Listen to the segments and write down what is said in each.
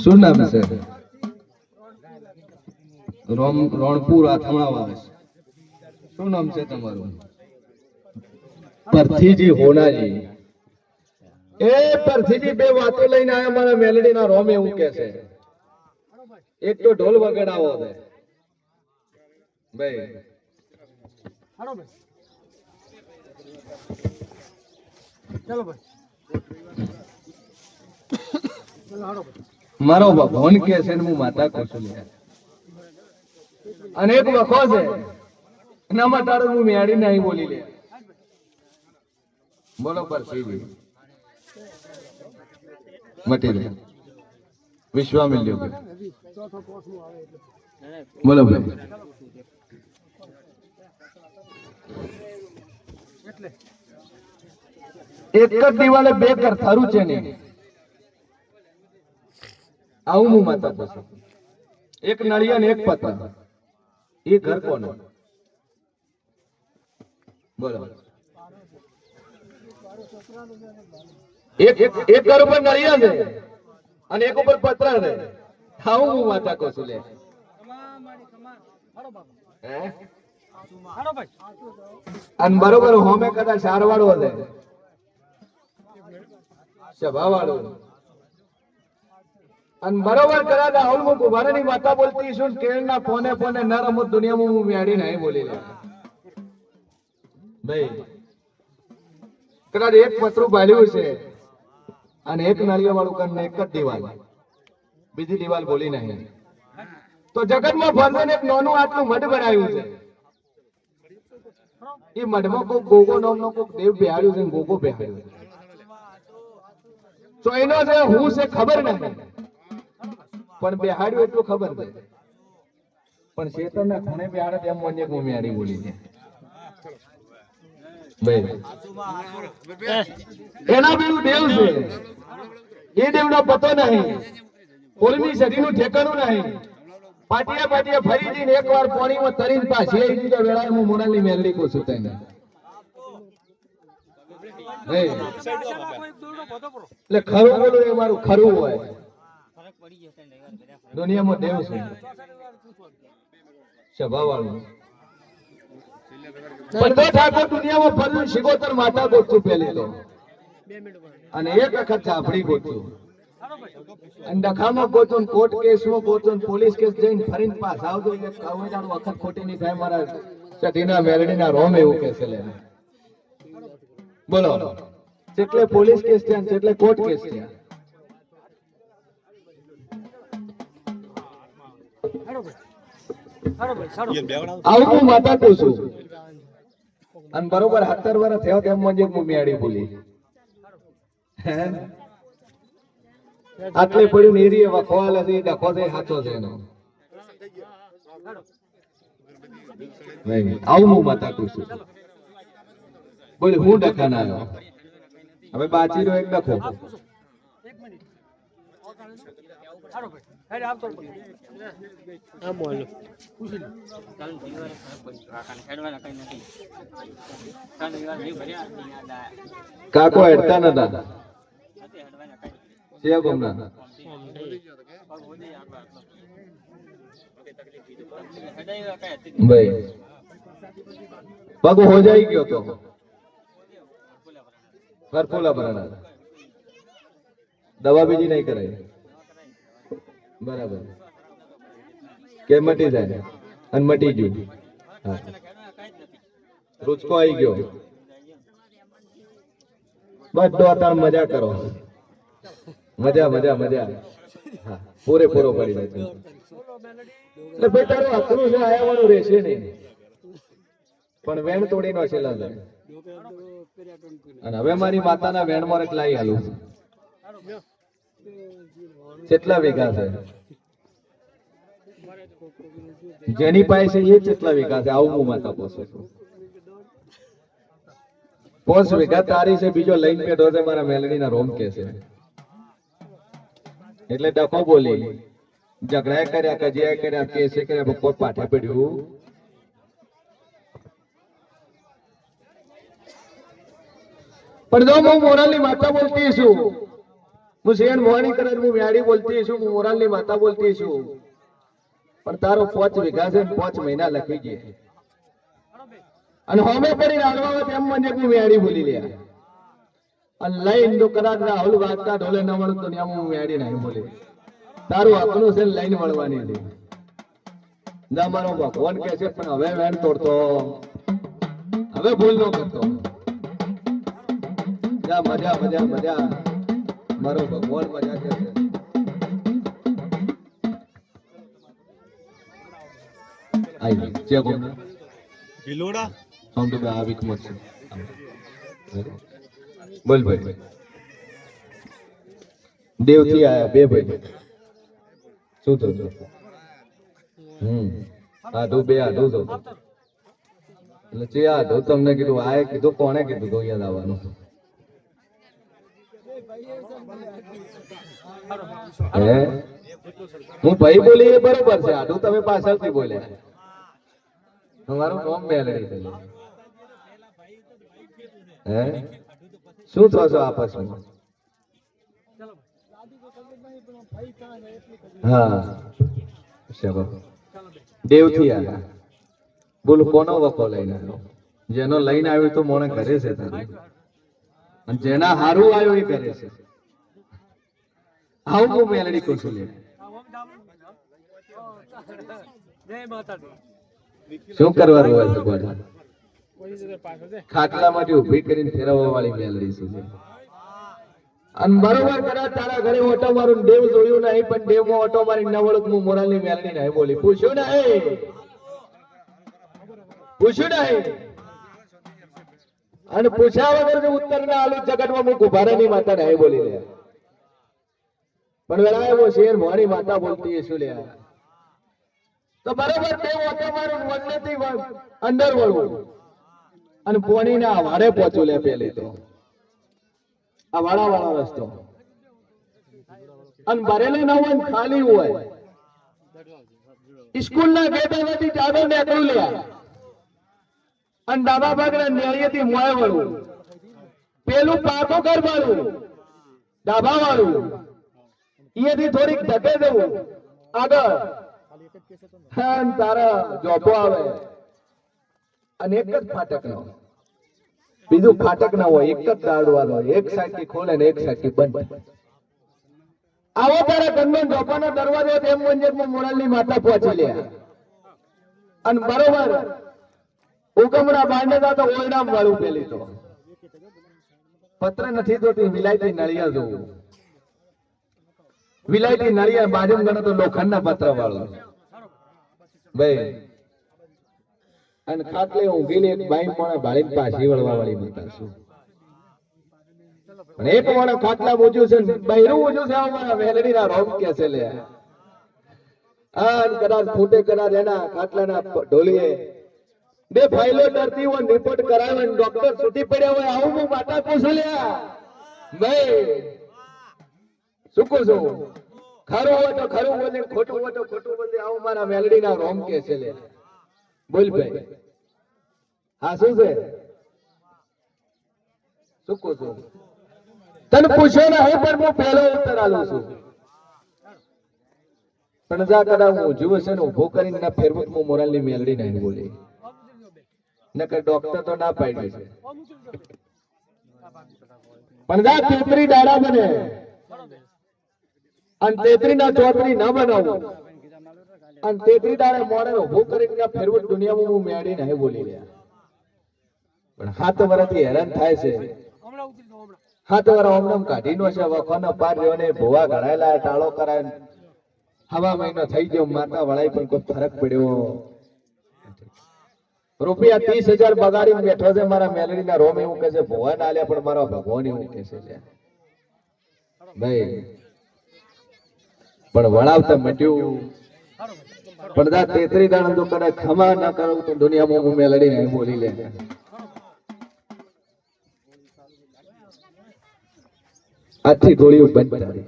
શું નામ છે? રોણપુર આથમણા વાળા છે. શું નામ છે તમારું? પરથીજી હોનાજી. એ પરથીજી બે વાતો લઈને આયા મારા મેલડી ના રોમ એવું કે છે. એક તો ઢોલ વગાડાવો છે ભાઈ. હાલો ભાઈ, ચાલો ભાઈ, ચાલો હાલો ભાઈ. મારો ભગવાન કે છે ને હું માતા કહું છું. અને એક વખો છે એનામાં તારું હું મેળી નહીં બોલી લે. બોલો પરથીજી મટી લે વિશ્વામિલ્યો ભાઈ. બોલો ભાઈ. એક જ દિવાલે બે ઘર થારું છે ને આવું હું માતા પૂછું. એક નળિયા ને એક પતરા. એ ઘર કોનું? બોલો. એક ઘર ઉપર નળિયા છે અને એક ઉપર પતરા છે. આવું હું માતા કહું છું લે. અને બરોબર હોમે કદાચ સારવાળો છે સભા વાળો અને બરોબર કદાચ રાહુલ હું કુમારની માતા બોલતી છું. કેળના ફોને ફોને ન રમો દુનિયામાં હું મેળી નહીં બોલી લે ભાઈ. કદાચ એક પતરું ભાલ્યું છે અને એક નાળિયેર વાળું કરીને એક જ દિવાલ, બીજી દિવાલ બોલી નહીં. તો જગતમાં ફરજન એક નાનું આટલું મઢ બનાવ્યું છે. એ મઢમાં કોઈ ગોગો નામનો કોઈ દેવ બેહાડ્યું છે. ગોગો બેહાડ્યું છે. તો એનો છે હું છે ખબર નહીં, પણ બેહાડ્યું એટલું ખબર છે. પણ શેતરના ખૂણે બેહાડે તેમ મને ગુમિયારી બોલી છે ભાઈ. એના પેલું દેવ છે એ દેવનો પતો નહીં. 16મી સદીનું ઠેકાણું નહીં. પાટિયા પાટિયા ફરી જઈને એકવાર પાણીમાં તરીને પાછી આવી દીધા વેળાએ હું મોનાલી મેલડી કહું છું તને. એટલે ખરું બોલું એ મારું ખરું હોય. દુનિયામાં દેવ છે સ્વભાવવાળું. બધો ઠાકોર દુનિયામાં ફર્યું. શિગોતર માતા ગોતું પેલી તો અને એક વખત ચાપડી ગોતું અને ડખામાં ગોતું, કોર્ટ કેસમાં ગોતું, પોલીસ કેસ જઈને ફરીને પાસ આવતો. એટલે કવેદાનું વખત ખોટી નહીં થાય. મારા સતીના મેલડીના રોમ એવું કે છે લે. બોલો જેટલે પોલીસ કેસ થયા જેટલે કોર્ટ કેસ થયા. આવું હું માતા કહું છું. અને બરોબર 17 વર્ષ થયો તેમ મને હું મેળી બોલી. આટલે પડ્યું નીરી વખવાલ હતી ડખો છે સાચો છે એનો. આવું હું માતા કહું છું. બોલ હું ડખા ના આવ્યો. હવે બાચી રહ્યો એક ડખો. કાકો હેડતા નતા છે ગમના ભાઈ. પગ હો જાય ગયો તો ફરફોલા ભરાણા. દવા બીજી નહીં કરાય બરાબર કે મટી જાય અને મટી ગયું. રૂચકો આવી ગયો. બધો અત્યારે મજા કરો. મજા મજા મજા. હા પૂરેપૂરો પડી જાય છે. એટલે ભાઈ તારું આખરું છે આયાવાનું રહેશે નહીં. પણ વેણ તોડી નો છે લાગે. અને હવે મારી માતાના વેણમાં એક લાવી હાલું. કેટલા વીઘા છે જેની પાસે એ કેટલા વીઘા છે આવું હું માતા પૂછું છું. 5 વીઘા તારી છે, બીજો લઈને બેઠો છે મારા મેલડીના રોમ કે છે. એટલે ડખો બોલી ઝઘડા કર્યા, કજિયા કર્યા, કેસે કર્યા, કોઈ પાઠે પડ્યું. પણ જો હું મોરાલની માતા બોલતી છું, હું શેણ મોહણી કરે હું વ્યાડી બોલતી છું, હું મોરાલની માતા બોલતી છું, પણ તારો 5 વીઘા છે 5 મહિના લખી ગયા અને હોમે પડી રાડવા એમ મને હું વ્યાડી બોલી લ્યા અને લઈને તો કદાચ રાહુલ વાગતા ઢોલે ન મળતો ને હું વ્યાડી નહીં બોલી તારું હકનું છે લઈને મળવાની છે ના મારો ભગવાન કહે છે પણ હવે વેણ તોડતો હવે ભૂલ ન કરતો જા મજા મજા મજા મારો ભગવાન મજા કરે આઈ જે બોલ ભિલોડા આમ તો બે આવી કમત છે બોલ ભાઈ દેવથી આયા બે ભાઈ શું થયું આધું બે આધું તો એટલે જે આધું તમને કીધું આએ કીધું કોણે કીધું તો યાદ આવવાનું હે હું ભાઈ બોલી એ બરોબર છે આધું તમે પાછળથી બોલ્યા તમારું નામ મેલડી થયું હે શું થશો આપસમાં હા શબો દેવથી આવ્યા બોલ કોનો વકો લઈને આવ્યો જેનો લઈને આવ્યો તો મોણે કરે છે તારું અને જેના હારું આવ્યો એ કરે છે આવું હું મેલડી કુશું લે શું કરવાનું હોય છે ગોડા ખાટલા માટે ઉભી કરીને ફેરવવા વાળી મેલડી શું છે અને બરોબર કદાચ તારા ઘરે ઓટો મારું દેવ જોયું નહીં પણ દેવમાં ઓટો મારી ન વળું હું મોરાલની મેલડી નહીં બોલી પૂછ્યું નહીં અને પૂછ્યા વગર જો ઉત્તર ના આલુ જગતમાં હું કુભારાની માતા નહીં બોલી લે પણ વેળાએ वो શેર મોણી માતા બોલતી है શું લે તો બરોબર દેવ ઓટો મારું વનનેથી અંદર વળવું અને પોણીના વારે પહોંચું લે પેલી તો આ વાળા વાળા રસ્તો અને ભરેલો ન હોય ખાલી હોય સ્કૂલ ના ગેટામાંથી ચાદો નીકળું લે અને ડાબા ભાગના નેળિયેથી મોય વળવું પેલું પાકો કરવાનું ડાબા વાળું અહીંયાથી થોડીક ધકે જવું આગળ અને તારા જોબો આવે અને એક જ ફાટક નો બીજું ફાટક ના હોય એક જ દાડવાનો એક સાઈડ થી ખોલે ને એક સાઈડ થી બંધ આવો તારા ઘરનો જોપાનો દરવાજો તેમ મંજરમાં મોરાલની માતા પહોંચી લે અને બરોબર ઉકમડા બાંધે તો ઓરડામ વાળું પેલી તો પત્ર નથી જોતી વિલાયતી નળિયા જોવું વિલાયતી નળિયા બાજુ ગણો તો લોખંડના પત્ર વાળું ભાઈ અને ખાટલે ઊંઘીને એક બાઈ મોણા ભાળીને પાછી વળવા વાળી માતા છું પણ એક મોણા ખાટલા ઊંચું છે બહેરું ઊંચું છે અમારા વેલડીના રોમ કે છે લે કદાચ ફૂટે કદાચ એના ખાટલાના ઢોલીએ બે ફાઇલો ડરતી હોય રિપોર્ટ કરાવે ડોક્ટર છૂટી પડ્યા હોય આવું હું માતા પૂછું લ્યા ભાઈ શું કહું છું ખરું હોય તો ખરું બોલે ખોટું હોય તો ખોટું બોલે આવું મારા વેલડીના રોમ કે છે લે બોલ ભાઈ હા શું છે શું કહું છું તને પૂછ્યો ને હું પણ હું પહેલો ઉત્તર આલું છું પણ જા કદાચ હું જીવ છે ને ઉભો કરીને ના ફેરવું હું મોરાલની મેલડી નહીં બોલી નકર ડોક્ટર તો ના પાડ્યું છે પણ જા તેતરી દાડા બને અને તેતરી ના ચોતરી ના બનાવું અને તેતરી દાડે મોડે ઉભો કરીને ફેરવું દુનિયામાં હું મેળી નહીં બોલી રહ્યા પણ 7 વર્ષથી હેરાન થાય છે 7 વર્ષ ઓમનમ કાઢીનો છે વખોનો પાર રહ્યોને ભોવા ઘડાયેલા ટાળો કરાય હવા મહિનો થઈ ગયો માતા વળાઈ પણ કોઈ ફરક પડ્યો રૂપિયા 30,000 બગાડીને બેઠો છે મારા મેલડીના રોમ એવું કહે છે ભોવા ના આલ્યા પણ મારો ભગવાન એવું કહે છે ભાઈ પણ વળાવતા મટ્યું પણ દા તેતરી દાણ તો કદાચ ખમા ના કરું તો દુનિયામાં હું મેલડી નહીં બોલી લે આથી ગોળીઓ બંધ કરી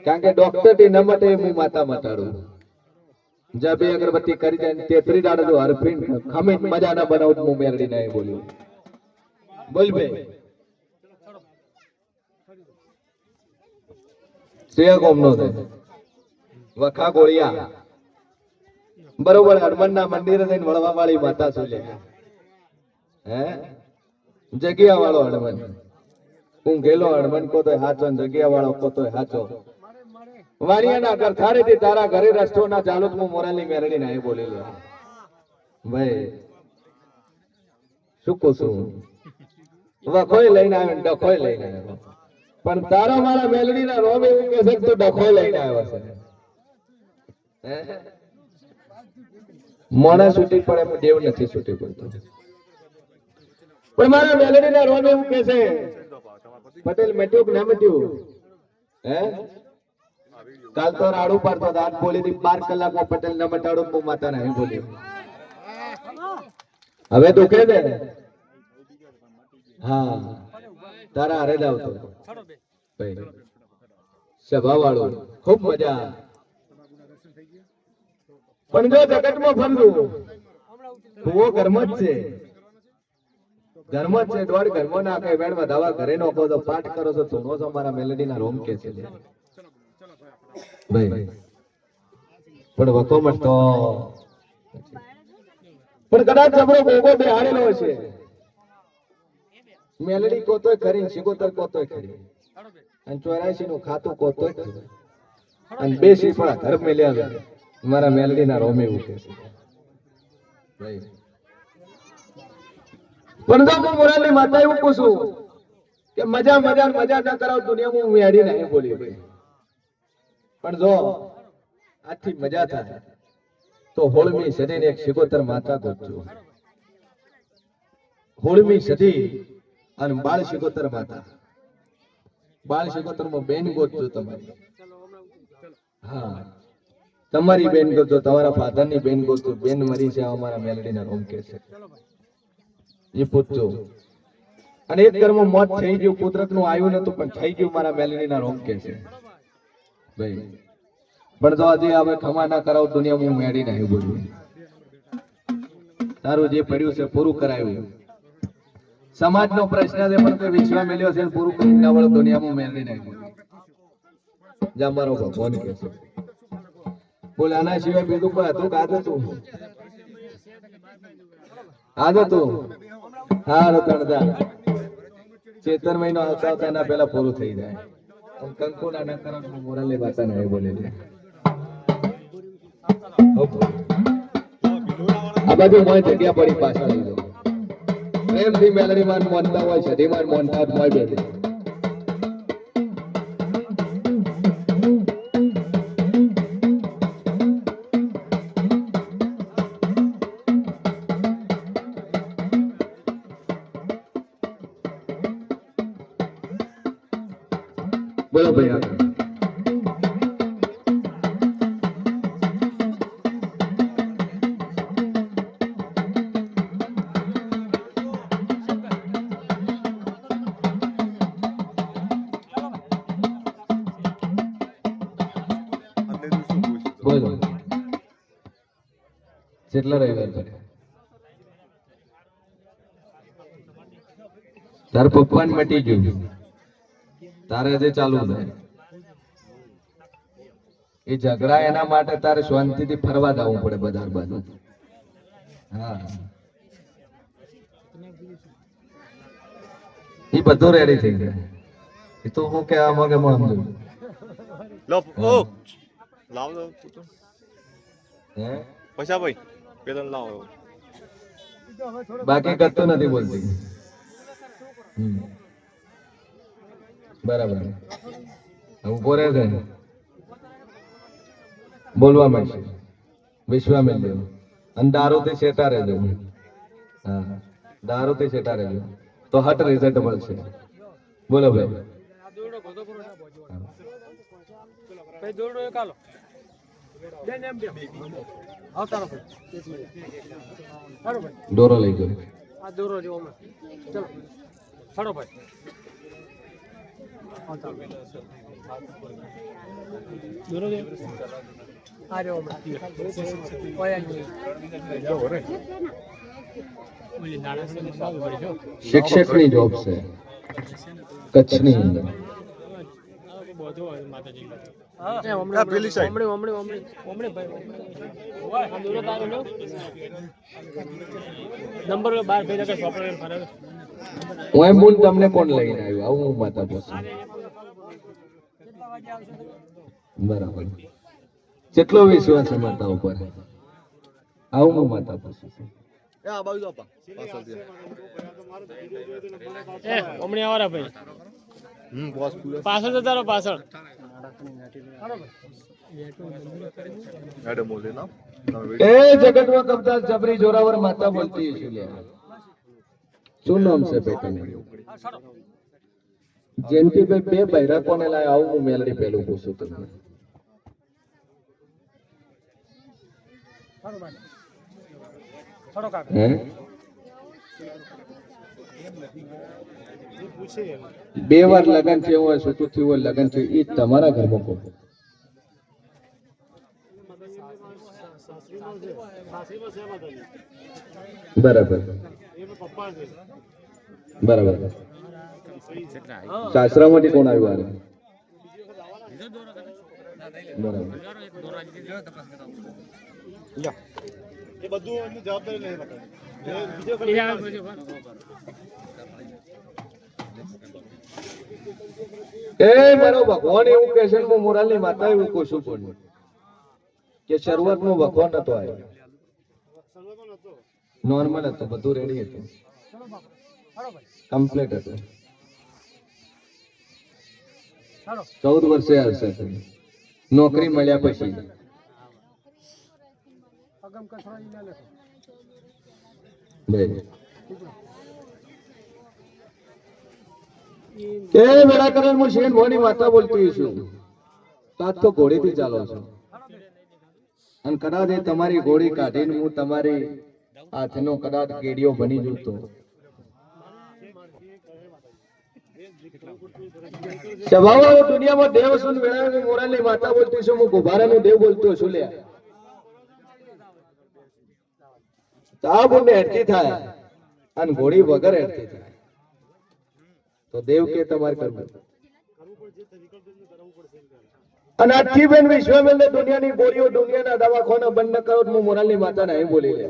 કારણ કે ડોક્ટર થી ન મટે હું માતા મટાડું જા બે અગરબત્તી કરી જાય તેતરી દાડે જો હરફીન ખમીન મજા ના બનાવું હું મેલડી નહીં બોલ્યું બોલ ભાઈ સિયા કોમનો છે વખા ગોળિયા બરોબર હનુમાનના મંદિરે જઈને વળવા વાળી માતા શું લે હે જગ્યા વાળો હનુમાન હું ગેલો હનુમાન કો તો હાચો ને જગ્યા વાળો કો તો હાચો વાણિયાના ઘર થારે થી તારા ઘરે રસ્તો ના ચાલુ હું મોરાલી મેરડી ના એ બોલી લે ભાઈ શું કહું છું વખોય લઈને આવ્યો ને ડખોય લઈને આવ્યો પણ તારો મારા મેલડી ના રોમ એવું કે છે તું ડખોય લઈને આવ્યો છે મોણા છૂટી પડે પણ દેવ નથી છૂટી પડતો પણ મારા મેલડી ના રોમ એવું કે છે પટેલ મટ્યું કે ના મટ્યું હે કાલ તો રાડું પાડતો આજ બોલી હતી 12 કલાકમાં પટેલ ન મટાડું હું માતા નહીં બોલી હવે દુખે ને હા તારા હારે જ આવતો સભા વાળો ખૂબ મજા પણ જો જગતમાં ફરવું ભૂવો ઘરમાં જ છે ઘરમાં જ છે દોડ ઘરમાં ના કઈ વેણ વધાવા ઘરે નોખો તો પાઠ કરો છો ધૂણો છો મારા મેલેડી ના રોમ કે છે ભાઈ પણ વખો મળતો પણ કદાચ જબરો ભોગો બેહાડેલો હશે મેલડી કોતોય ખરી શિકોતર કોતોય ખરી અને 84 નું ખાતું કોતોય ખરી અને 2 શીફળા ઘર મેલ્યા છે મારા મેલડી ના રોમે એવું કે છે ભાઈ પણ તો હું મોરાલી માતા એવું પૂછું કે મજા ન કરાવ દુનિયામાં હું મેડી નહીં બોલી ભાઈ પણ જો આથી મજા થાય તો હોળમી સદીને એક શિકોતર માતા ગોતજો હોળમી સદી અને બાળ શિકોતર માતા બાળ શિકોતર માં બેન ગોતજો તમારી હા તમારી બેન ગોતજો તમારા ફાધર ની બેન ગોતજો બેન મરી છે અમારા મેલડી ના રોમ કે છે એ પૂછજો અને એક કર્મ મોત થઈ ગયું કુદરત નું આવ્યું નતું પણ થઈ ગયું મારા મેલડી ના રોમ કે છે ભાઈ પણ તો હજી હવે ખમા ના કરાવ દુનિયામાં હું મેળી નહીં બોલું તારું જે પડ્યું છે પૂરું કરાવ્યું સમાજ નો પ્રશ્ન છે પણ કોઈ વિશ્વ મેલ્યો છે પૂરું કરી ના વળે દુનિયામાં મેળી નહીં બોલું જા મારો ભગવાન કે છે બોલ આના સિવાય બીજું કોઈ હતું કાદ તું તું હા રતણદા ચેતર મહિનો આવતા એના પેલા પૂરું થઈ જાય કંકુ ના કરાવ મોરાલી વાતા નહીં બોલે છે આ બાજુ મોય જગ્યા પડી પાછળ લીધો પ્રેમથી મેલડી માન મોનતા હોય સધી માન મોનતા મોય બેઠે બોલો ભાઈ આગળ બોલો કેટલા રવિવાર પડે તાર પપ્પાને મટી ગયું તારે જે ચાલુ થાય એ ઝઘડા એના માટે તારે શાંતિથી ફરવા જવું પડે બજાર બાજુ હા એ બધું રેડી થઈ જાય એ તો હું કેવા માંગે સમજુ લાવ દો હે પૈસા ભાઈ પેલા લાવો બાકી કરતો નથી બોલતી બરાબર ઉભો રહે છે બોલવા માંડશે વિશ્વા મેં લેવું અને દારૂથી શેટા રહેજો હા દારૂથી શેટા રહેજો તો હટ રિઝલ્ટ મળશે બોલો ભાઈ દોરો લઈ ગયો ચલો ભાઈ શિક્ષકની જોબ છે કચ્છની અંદર. પેલી સાઈડ નંબર 12 ભેગા કે સોપડે ફરક હું એમ બોલ તમને કોણ લઈને આવ્યું આવું હું માતા પૂછું. બરાબર. કેટલો વિશ્વાસ છે માતા ઉપર આવું હું માતા પૂછું છું. આ બાજુ આપા પાછળથી ઓમણી આવારા ભાઈ બોસ પૂરો પાછળ જતા રહો પાછળ એડમ બોલે ના એ જગતમાં કબતા જબરી જોરાવર માતા બોલતી है લ્યા. શું નામ છે બેટાનું? જયંતિભાઈ બે બૈરા કોને લાય આવું હું મેલડી પેલું પૂછું તમને. હે? બે વાર લગન છે હોય સુતું થયું હોય લગન છે એ તમારા ઘરમાં કોણ? બરાબર બરાબર. સાસરામાંથી કોણ આવ્યું આરે? બરાબર. એ બધું એની જવાબદારી લઈ એ મારો ભગવાન એવું કહે છે કે હું મોરાલની માતા એવું કહું છું પણ કે શરૂઆતમાં ભગવાન નતો આવ્યો, નોર્મલ હતો, બધું રેડી હતું, કમ્પ્લીટ હતું. 14 વર્ષે હશે નોકરી મળ્યા પછી કે મેરા કરણ હું શેન ભોની માતા બોલતી છું. તાત તો ઘોડીથી ચાલો છો અને કદાચ એ તમારી ઘોડી કાઢીને હું તમારી હાથનો કદાચ ગેડીઓ બની જઉં તો સ્વભાવ દુનિયામાં દેવ સુન વેળા મોરાલની માતા બોલતી છું, હું ગુભારાનો દેવ બોલતો છું લ્યા. તાબ ને હેડતી થાય અને ઘોડી વગર હેડતી થાય તો દેવ કે તમારે કરવું. અને આથી બેન વિશ્વમેલ દુનિયાની ગોળીઓ દુનિયાના દવાખાના બંધ ન કરો હું મોરાલની માતા નહીં બોલી લે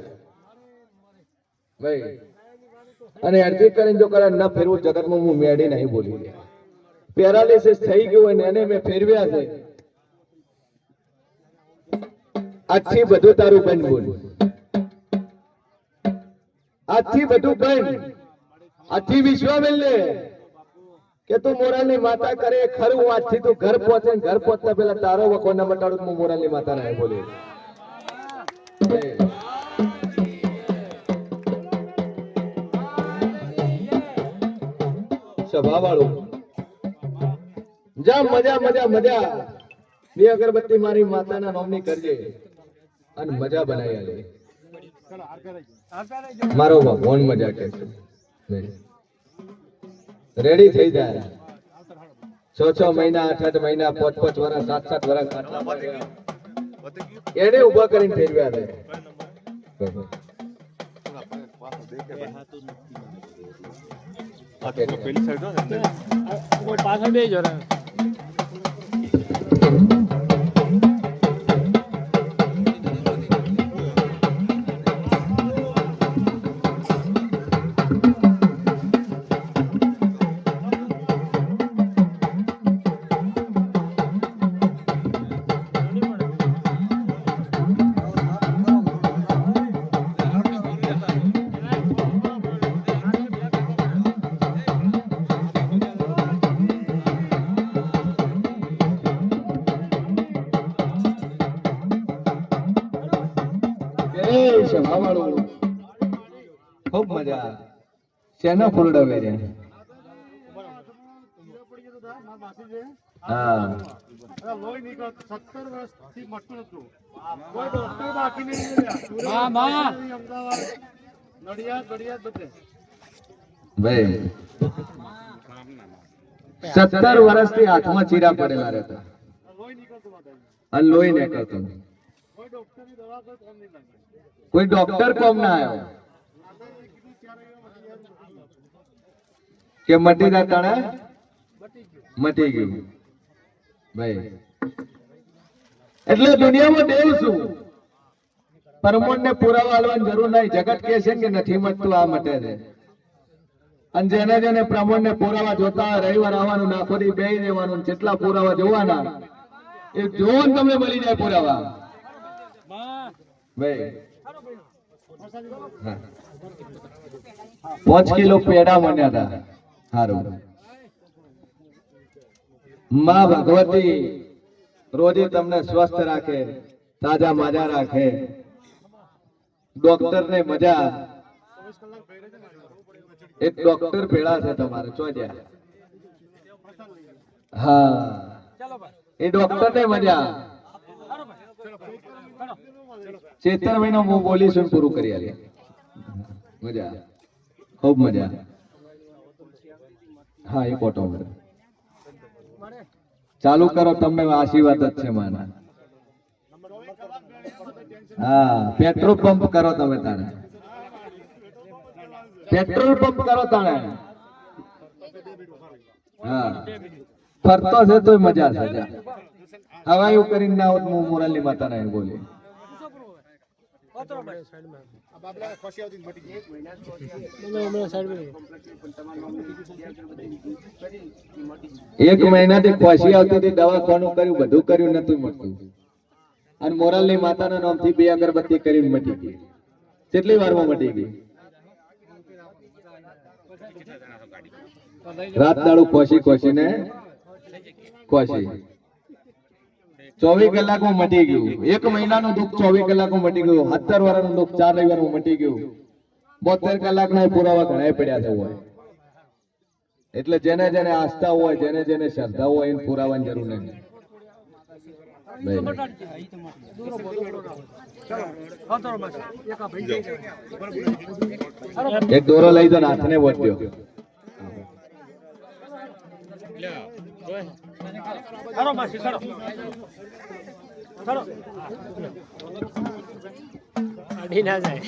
ભાઈ. અને હેડતી કરીને જો કરે ન ફેરવું જગતમાં હું મેડી નહીં બોલી લે. પેરાલિસિસ થઈ ગયું હોય ને એને મેં ફેરવ્યા છે. આજથી બધું તારું બંધ બોલ, આજથી બધું બંધ. આજથી વિશ્વામેલ ને કે તું મોરાલની માતા કરે ખરું. આજથી તું ઘર પહોંચે, ઘર પહોંચતા પેલા તારો વખો ન મટાડું હું મોરાલની માતા નહીં બોલી. સભા વાળું જા મજા મજા મજા. બે અગરબત્તી મારી માતાના નામની કરજે અને મજા બનાવી આલે. મારો ભગવાન મજા કે છે. રેડી થઈ જાય. 6 મહિના 8 મહિના 5 વર્ષ 7 વર્ષ એને ઉભા કરીને ફેરવ્યા દે. પેલી સાઈડ ને પાછળ બે જરા ખૂબ મજા. શેના ફૂલડા વેર્યા? હા ભાઈ 17 વર્ષથી હાથમાં ચીરા પડેલા રહેતા અને લોહી નીકળતો. કોઈ ડોક્ટર કોમ ના આવ્યો. કે મટી જા તણે મટી ગયું ભાઈ. એટલે દુનિયામાં દેવ શું પરમોણ ને પુરાવા આલવાની જરૂર નહીં. જગત કહે છે કે નથી મટતું, આ મટે છે. અને જેને જેને પ્રમોણ ને પુરાવા જોતા રવિવાર આવવાનું, નાખોડી બેહી રહેવાનું, જેટલા પુરાવા જોવાના એ જોવો ને તમને મળી જાય પુરાવા ભાઈ. હા. 5 કિલો પેડા બન્યા હતા. સારું. માં ભગવતી રોજે તમને સ્વસ્થ રાખે, તાજા માજા રાખે. ડોક્ટર ને મજા. એક ડોક્ટર ભેળા છે તમારે ચોજ્યા. હા, એ ડોક્ટર ને મજા. ચેતરભાઈ નો હું બોલીશું પૂરું કરી આલી. મજા, ખૂબ મજા. હા, એક ઓટો ચાલુ કરો, તમને આશીર્વાદ જ છે માના. હા, પેટ્રોલ પંપ કરો તમે તારે. પેટ્રોલ પંપ કરો તારે. હા, ફરતો છે તો મજા છે. હવે એવું કરીને ના હોત હું મોરાલી માતા ને બોલી. એક મહિનાથી ખોશી આવતી હતી, દવાખાનું કર્યું, બધું કર્યું, નતું મળતું. અને મોરાલની માતાના નામથી 2 અગરબત્તી કરીને મટી ગઈ. કેટલી વારમાં મટી ગઈ? રાત દાડું ખોશી ખોશીને ખોશી. 24 કલાકમાં મટી ગયું. 1 મહિનાનું દુઃખ 24 કલાકમાં મટી ગયું. 17 વર્ષનું દુઃખ 4 રવિવારમાં મટી ગયું. 72 કલાકના પુરાવા ઘણા પડ્યા છે હોય. એટલે જેને જેને આસ્થા હોય, જેને જેને શ્રદ્ધા હોય, એને પુરાવાની જરૂર નથી. એક દોરો લઈ દો, હાથને વધ્યો. અડી ના જાય.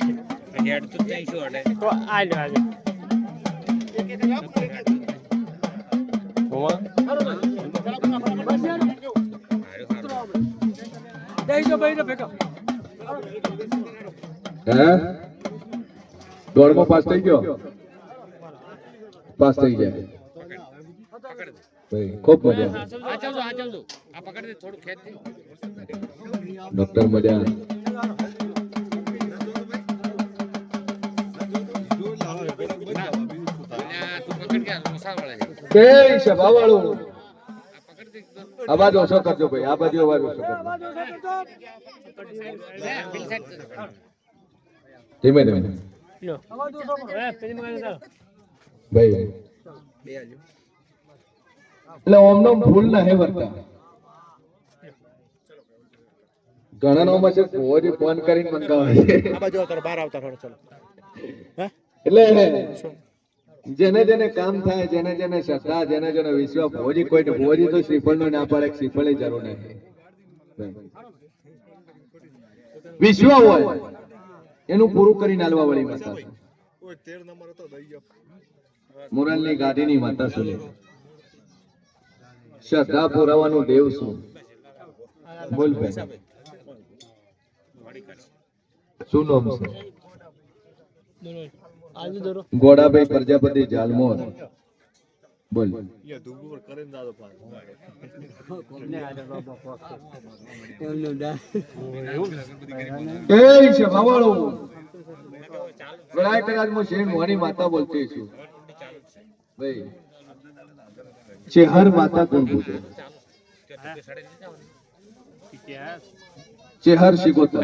તો આ લો આજે. દોડમાં પાસ થઈ ગયો. પાસ થઈ જાય. ખૂબ મજા. ડોક્ટર મજા. અવાજ ઓછો કરજો ભાઈ. આ બાજુ અવાજ ઓછો કરજો. ધીમે ધીમે ભાઈ. એટલે ઓમનો ભૂલ ના હે વર્તા. ઘણા નો માં છે ફોન કરીને મંગાવે છે. એટલે જેને જેને કામ થાય, જેને જેને શ્રદ્ધા, જેને જેને વિશ્વાસ, ભોજી કોઈ ભોજી તો શ્રીફળ નો ના પાડે, શ્રીફળ ની જરૂર નથી. વિશ્વાસ હોય એનું પૂરું કરીને આલવા વાળી માતા છે. મોરાલની ગાદીની માતા સુલે. શ્રદ્ધા પુરાવાનું દેવ શું? બોલ ભાઈ, શું નામ છે? ગોડાભાઈ પ્રજાપતિ જાલમોર. બોલ. માતા બોલતી છું ભાઈ. ચેહર માતા કોણ પૂછે? ચેહર શિકોતર.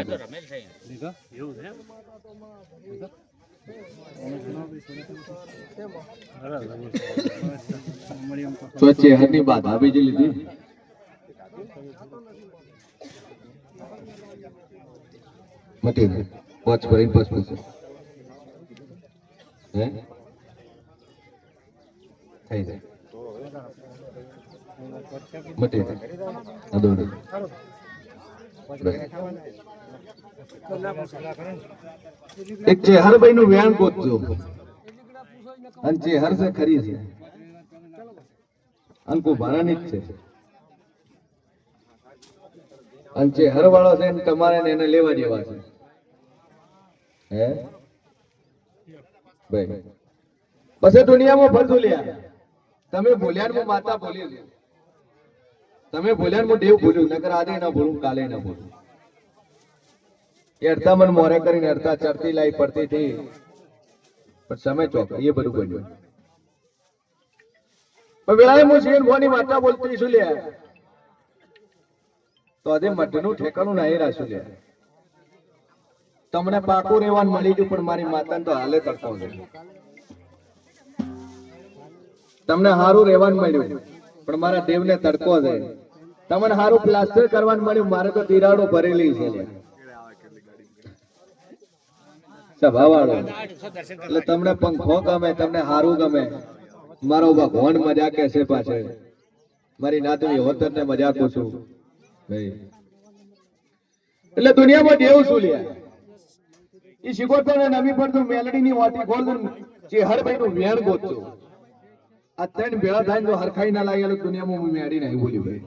તો ચેહરની બાધા બીજી લીધી. મટી ગઈ. પોચ ભરીને પોચ પૂછે હે થઈ જાય. મટી ગઈ. અદોડ એક ચેહરભાઈ નું વ્યાણ ગોતજો. અને ચેહર છે ખરી છે. અને કુંભારાની જ છે. અને જે હરવાળો છે ને તમારે ને એને લેવા દેવા છે. હે ભાઈ પછી દુનિયામાં ફરતું લ્યા. તમે ભૂલ્યા ને હું માતા ભૂલી છું. તમે ભૂલ્યા ને હું દેવ ભૂલ્યું. નકર આજે ના ભૂલું, કાલે ના ભૂલું. એ અડધા મન મોરે કરીને અડધા ચડતી લાઈ પડતી હતી, પણ સમય ચોક એ બધું બન્યું. પણ વેળાએ હું શિવન ભવાની માતા બોલતી છું લ્યા, તો આજે મઢનું ઠેકાણું નહીં રાખ્યું લ્યા. તમને પાકું રહેવાનું મળી ગયું, પણ મારી માતાને તો હાલે તડકો છે. તમને સારું રહેવાનું મળ્યું, પણ મારા દેવને તડકો છે. તમને સારું પ્લાસ્ટર કરવાનું મળ્યું, મારે તો તિરાડો ભરેલી છે. સભાવાળો એટલે તમને પંખો ગમે, તમને સારું ગમે. મારો ભગવાન મજા કે છે પાછળ. મારી નાતની હોતર ને મજા પૂછું ભાઈ. એટલે દુનિયામાં દેવ શું લ્યા? એ શિકોતર ને નવી પર તો મેલડી ની વાટી ખોલ જે હરભાઈ નું વેણ ગોતજો. આ ત્રણ ભેળા થાય તો હરખાઈ ના લાગેલું દુનિયામાં હું મેળી નહીં બોલ્યું ભાઈ.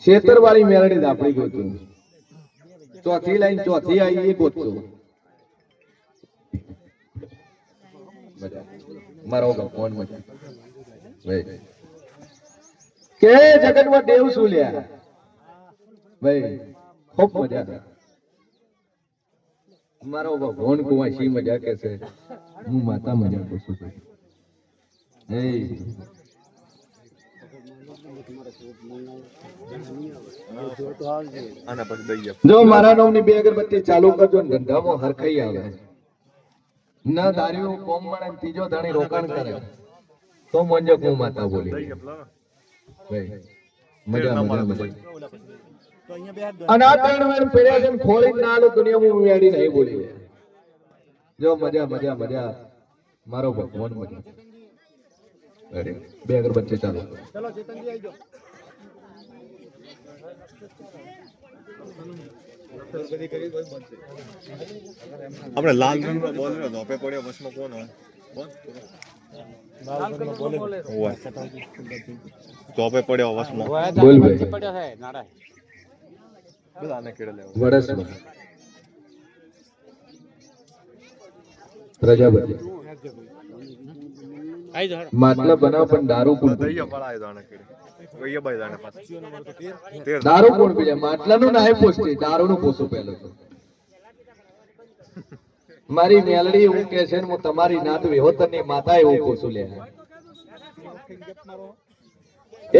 શેતર વાળી મેલડી જ આપણી ગોતું. ચોથી લાઈન ચોથી આવી એ ગોતજો. મારો ફોન મજા ભાઈ કે જગતમાં દેવ શું લ્યા ભાઈ. ખૂબ મજા. મારો ભગવાન કુવા શી મજા કે છે, હું માતા મજા પૂછું છું. જો મારા નામની બે અગરબત્તી ચાલુ કરજો ને ધંધામાં હરખાઈ આવે. ના ધાર્યું કોમ મળે ને ત્રીજો ધાણી રોકાણ કરે તો મંજો હું માતા બોલી ભાઈ. મજા મજા મજા. અને આ ત્રણ વાર ફેર્યા છે ખોળી ના આલો દુનિયામાં મેળી નહીં બોલી. જો મજા મજા મજા. મારો ભગવાન મજા. અરે બે અગરબત્તી ચાલુ. ચલો ચેતનજી આવી જાઓ. આપણે લાલ રંગનો બોલ રહ્યો ધોપે પડ્યો વચમાં કોણ હોય? ધોપે પડ્યો વચમાં બોલ ભાઈ. પડ્યો છે નાડા બધા આને કેડે લેવા વડસમાં પ્રજાપતિ આઈ જો માટલા બનાવ પણ દારૂ કોણ પીએ? દઈએ પડાય તો આને કેડે કઈએ બાય જાણે પાછું દારૂ કોણ પીએ? માટલાનું ના પૂછતી, દારૂનું પૂછું પહેલું તો. મારી મેલડી એવું કે છે ને હું તમારી નાત વિહોતરની માતા એવું પૂછું લે.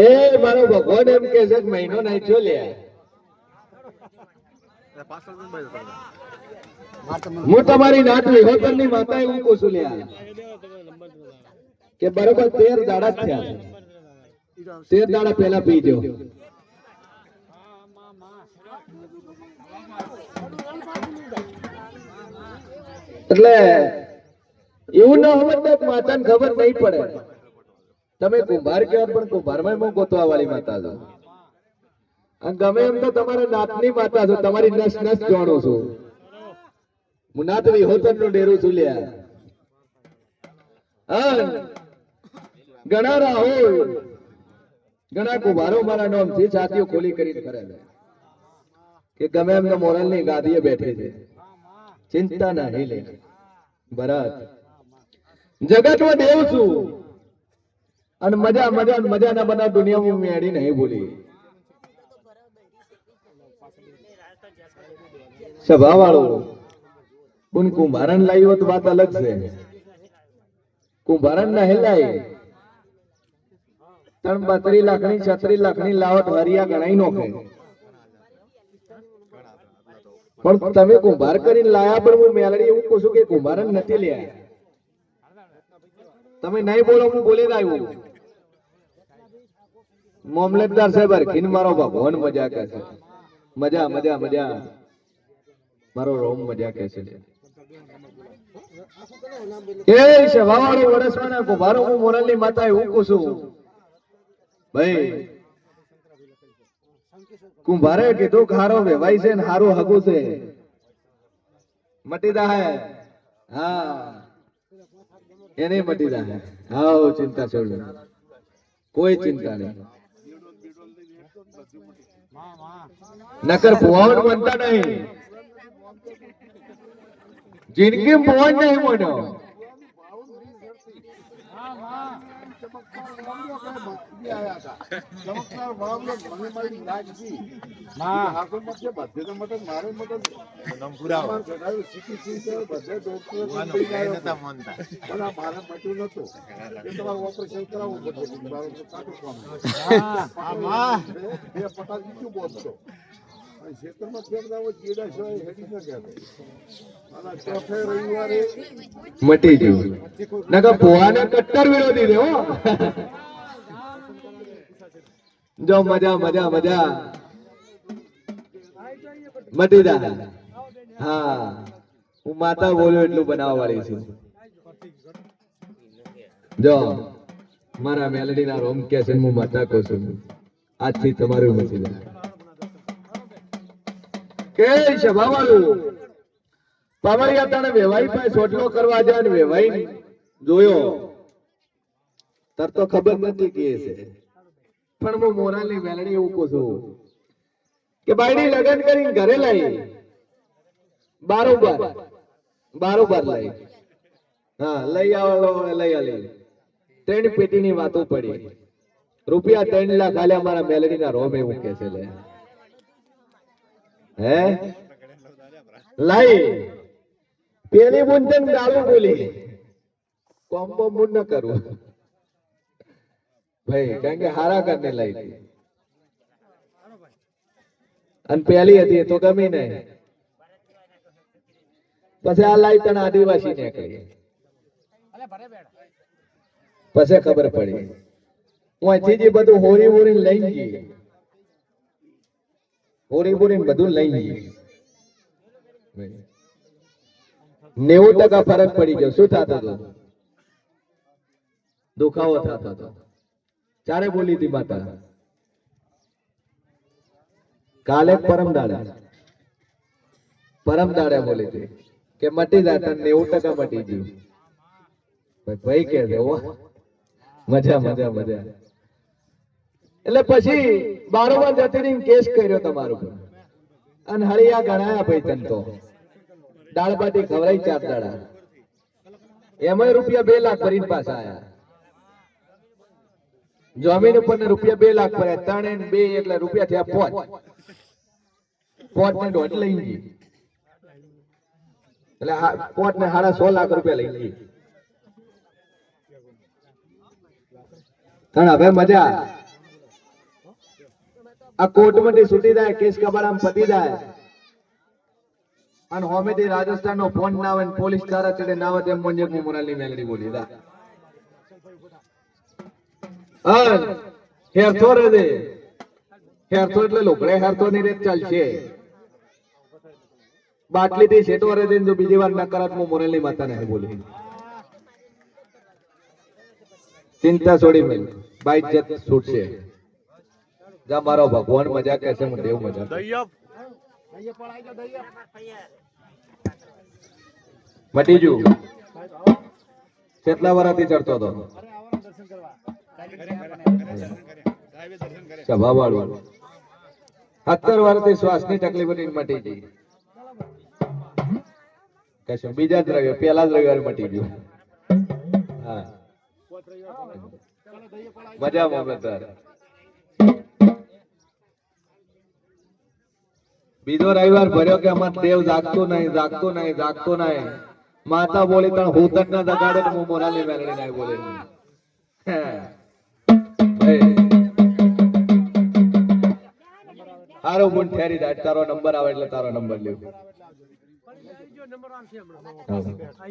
એ મારો ભગવાન એમ કે છે કે મહિનો નહીં છો લે. પાછળ જ બાય હું તમારી નાત વિહોતરની માતા એવું પૂછું લે કે બરોબર 13 દાડા જ થયા છે. 13 દાડા પહેલા પીજો. એટલે એવું ના હોય તો માતાને ખબર નહીં પડે. તમે કુંભાર કહેવાય પણ કુંભારમાં હું ગોતવા વાળી માતા છો. અને ગમે એમ તો તમારા નાતની માતા છો, તમારી નસ નસ જાણો છો. હું નાત વિહોતર નું ડેરું છું લ્યા. હા ઘણા રાહુલ ઘણા કુંભારો મારા નામથી છાતીઓ ખોલી કરીને ફરે છે કે ગમે એમને મોરલ ની ગાદીએ બેઠે છે, ચિંતા નહીં લે. બરાબર જગતમાં દેવ છું અને મજા મજા મજા ના બના દુનિયામાં મેળી નહીં બોલી. સભા વાળો કોણ કુંભારણ લાવ્યો તો વાત અલગ છે. કુંભારણ ના હેલાય 32 લાખની 36 લાખની લાવટ હરિયા ગણાઈ નોખે. પણ તમે કુંભાર કરીને લાયા, પણ હું મેલડી એવું કહું છું કે કુંભારણ નથી લ્યા. તમે નહીં બોલો હું બોલી રહ્યું. મામલતદાર સાહેબ હરખીને મારો ભગવાન મજા કે છે. મજા મજા મજા. મારો રોમ મજા કે છે. એ સભાવાળો વડસવાના કુંભારો હું મોરલની માતા એવું કહું છું ભાઈ. કુંભારે કીધું કે હારો વેવાય છે ને હારો હગું છે મટી દા હે. હા એને મટી જાય. હા ચિંતા છોડ, કોઈ ચિંતા નહીં. નકર ભુવાણ બનતા નહીં, જિંદગી ભુવાણ નહીં બન્યો. ચમત્કાર વાવલો મને મારી લાગી હાકો મત બધે તો મત મારે મત નામ પુરાવો સીટી સીટી બધે ડોક્ટર નતા માનતા પણ મારે મટ્યું નતું એ તમારું ઓપરેશન કરાવવું પડશે મારું તો કાટું કામ હા માં બે પટા જીતું બોલતો અને ખેતરમાં ફેરદાવો જીડા સિવાય હેડી ન ગયા આના ચોથે રવિવારે મટી ગયું. નકર ભુવાને કટ્ટર વિરોધી દે હો. જો મજા મજા મજા મટી જાય. હા હું માતા બોલ્યો એટલું બનાવવા વાળી છું. જો મારા મેલડી ના રોમ કે છે હું માતા કહું છું, આજથી તમારું મટી જાય. કે સભા વાળું પાવળિયા તને વેવાઈ પાસે સોટલો કરવા જાય ને વેવાઈ જોયો તર તો ખબર નથી કે છે, પણ હું મોરાલની મેલડી એવું કહું છું કે બાયડી લગન કરીને ઘરે લાવી બારોબાર લાવી. હા લઈ આવો લઈ આલી. 3 પેટીની વાતો પડી, રૂપિયા 3 લાખ આલ્યા મારા મેલડીના રોમ એવું કે છે. લે હે લાઈ પેલી બુંદન દારૂ બોલી કોમ્બો મુન ન કરું ભાઈ, કારણ કે હારા કરને લઈ હતી અને પેલી હતી તો ગમી નહીં. પછી આ લાઈ તને આદિવાસી ને કહી, પછી ખબર પડી હું અહીંથી જે બધું હોરી હોરી લઈ ગઈ, હોરી હોરી બધું લઈ ગઈ. 90% ફરક પડી ગયો. શું થતો હતો? દુખાવો થતો હતો. ચારે બોલી હતી માતા કાલે પરમ દાડે બોલી હતી કે મટી જાય, 90% મટી ગયું. ભાઈ કે છે મજા મજા મજા. એટલે પછી બારોબાર જતી રહીને કેસ કર્યો તમારું પર અને હળિયા ગણાયા ભાઈ તન તો દાળ બાટી ખવડાઈ 4 દાડા, એમાં રૂપિયા 2 લાખ ભરીને પાછા આયા. જમીન ઉપર ને રૂપિયા 2 લાખ ભર્યા, 3 ને 2 એટલે રૂપિયા થયા 5 ને 1.5 લઈ ગઈ. એટલે 5 ને 6.5 લાખ રૂપિયા લઈ ગઈ. હવે મજા આ કોર્ટમાંથી છૂટી જાય, કેસ કબાડામાં પતી જાય અને હોમેથી રાજસ્થાન નો ફોન ના આવે, પોલીસ તારા ચડે ના આવે તેમ મોંજક મોરાલની મેલડી બોલી દા હેરથો રે દે. હેરથો એટલે લોકડે હેરથો ની રેત ચાલશે. બાટલી થી શેટો રે દે જો બીજી વાર નકારાત્મક મોરાલની માતા નહીં બોલી. ચિંતા છોડી મેલ, બાઈક જત છૂટશે. જા મારો ભગવાન મજા કે છે, દેવ મજા. મટી જુ કેટલા વર્ષથી ચડતો હતો સભા વાળું. 17 વર્ષથી શ્વાસની તકલીફ મટી ગઈ. કશું બીજા જ રવિવાર, પેલા જ રવિવાર મટી ગયું. હા મજા મામલતદાર. બીજો રવિવાર ભર્યો કે અમાર દેવ જાગતો નહીં. માતા બોલી તણ હુતન ના દગાડે ને હું મોરાલી મેલડી નહીં બોલે. હારો ગુણ ઠેરી જાય. તારો નંબર આવે એટલે તારો નંબર લેવો.